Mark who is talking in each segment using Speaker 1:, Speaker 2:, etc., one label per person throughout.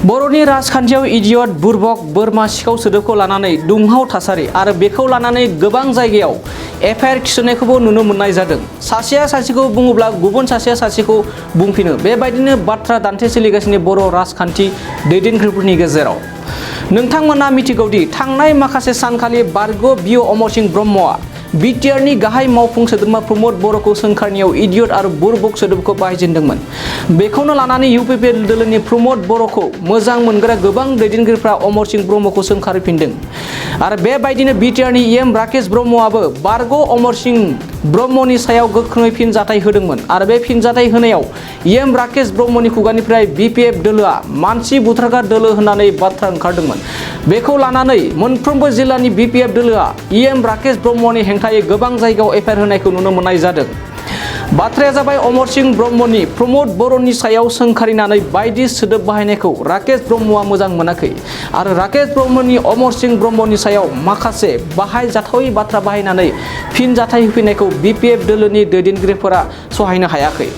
Speaker 1: बर'नि राजखान्थियाव इडियट बुरबक बोरमा सिखाव सोदोबखौ लानानै दुंहाव थासारि आरो बेखौ लानानै गोबां जायगायाव एफआइआर थिसननायखौबो नुनो मोननाय जादों। सासेया सासेखौ बुङोब्ला गुबुन सासेया सासेखौ बुंफिनो, बेबायदिनो बाथ्रा दान्थे सोलिगासिनो बर' राजखान्थि दैदेनगिरिफोरनि गेजेराव। नोंथांमोना मिथिगौदि थांनाय माखासे सानखालि बारग' बिअ अमरसिं ब्रह्मआ बिटिआरनि गाहाय मावफुं सोद्रोमा प्रमद बर'खौ सोंखारिनायाव इडियट आरो बुरबक सोदोबखौ बाहायजेनदोंमोन। बेखौनो लानानै इउपिपि दोलोनि प्रमद बर'खौ मोजां मोनग्रा गोबां दैदेनगिरिफ्रा अमरसिं ब्रह्मखौ सोंखारिफिनदों। आरो बेबायदिनो बिटिआरनि एम राकेश ब्रह्मआबो बारग' अमरसिं ब्रह्मनि सायाव गोख्रोङै फिनजाथाय होदोंमोन। आरो बे फिनजाथाय होनायाव एम राकेश ब्रह्मनि खुगानिफ्राय बिपिएफ दोलोआ मानसि बुथारग्रा दोलो होननानै बाथ्रा ओंखारदोंमोन। बेखौ लानानै मोनफ्रोमबो जिल्लानि बिपिएफ दोलोआ एम राकेश ब्रह्मनि हेंथायै गोबां जायगायाव एफआइआर होनायखौ नुनो मोननाय जादों। बाथ्राया जाबाय अमरसिं ब्रह्मनि प्रमद बर'नि सायाव सोंखारिनानै बायदि सोदोब बाहायनायखौ राकेश ब्रह्मआ मोजां मोनाखै आरो राकेश ब्रह्मनि अमरसिं ब्रह्मनि सायाव माखासे बाहायजाथावै बाथ्रा बाहायनानै फिनजाथाय होफिननायखौ बिपिएफ दोलोनि दैदेनगिरिफोरा सहायनो हायाखै।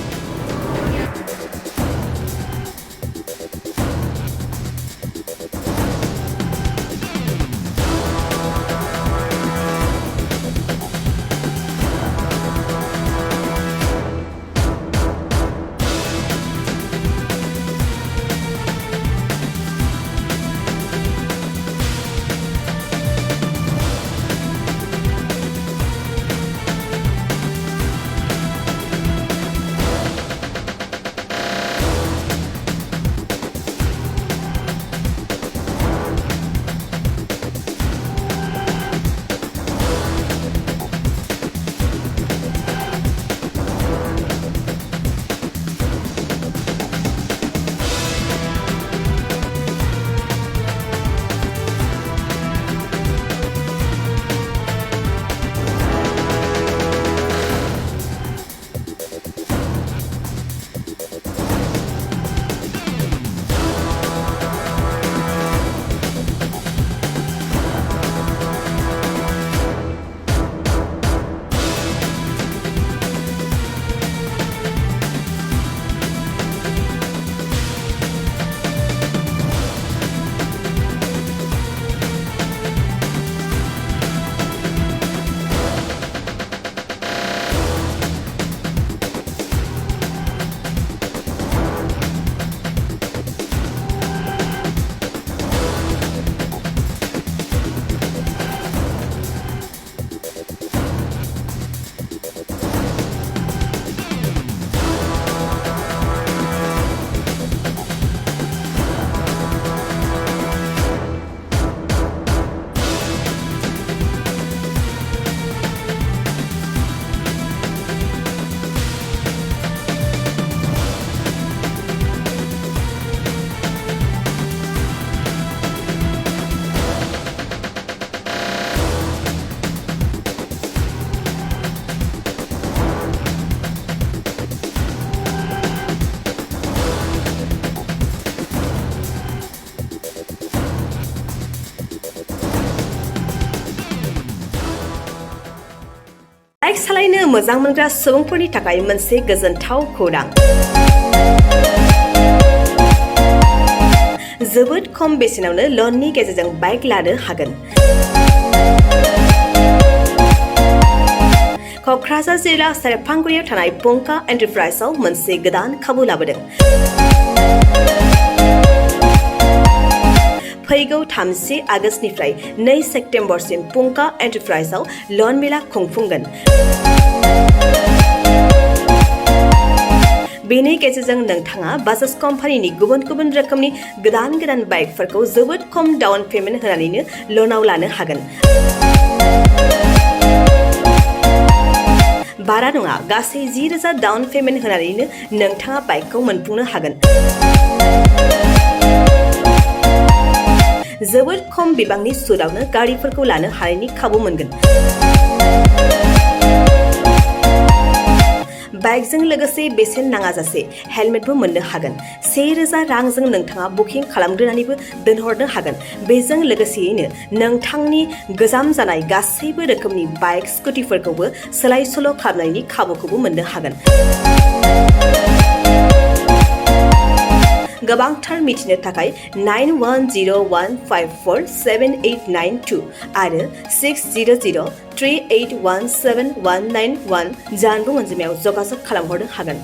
Speaker 2: बाइक सालायनो मोजां मोनग्रा सुबुंफोरनि थाखाय मोनसे गोजोनथाव खौरां। जोबोद खम बेसेनावनो लननि गेजेरजों बाइक लानो हागोन। क'क्राझार जिल्ला सेरफांगुरियाव थानाय पंका एन्टारप्राइजआव मोनसे गोदान खाबु लाबोदों। फैगौ 30 आगस्तनिफ्राय 2 सेप्तेम्बरसिम पंका एन्टारप्राइजआव लन मेला खुंफुंगोन। बेनि गेजेरजों नोंथाङा बाजाज कम्पानिनि गुबुन गुबुन रोखोमनि गोदान बाइकफोरखौ जोबोद खम डाउन पेमेन्ट होनानैनो लनाव लानो हागोन। बारा नङा, गासै 10,000 डाउन पेमेन्ट होनानैनो नोंथाङा बाइकखौ मोनफुंनो हागोन। जोबोद खम बिबांनि सुदआवनो गारिफोरखौ लानो हानायनि खाबु मोनगोन। बाइकजों लोगोसे बेसेन नाङाजासे हेलमेटबो मोननो हागोन। 1,000 रांजों नोंथाङा बुकिं खालामग्रोनानैबो दोनहरनो हागोन। बेजों लोगोसेयैनो नोंथांनि गोजाम जानाय गासैबो रोखोमनि बाइक स्कुटिफोरखौबो सोलाय सोल' खालामनायनि खाबुखौबो मोननो हागोन। गोबांथार मिथिनो थाखाय 9101547892 आरो 60038171991 जानबुं अनजिमायाव जगाजग खालामहरनो हागोन।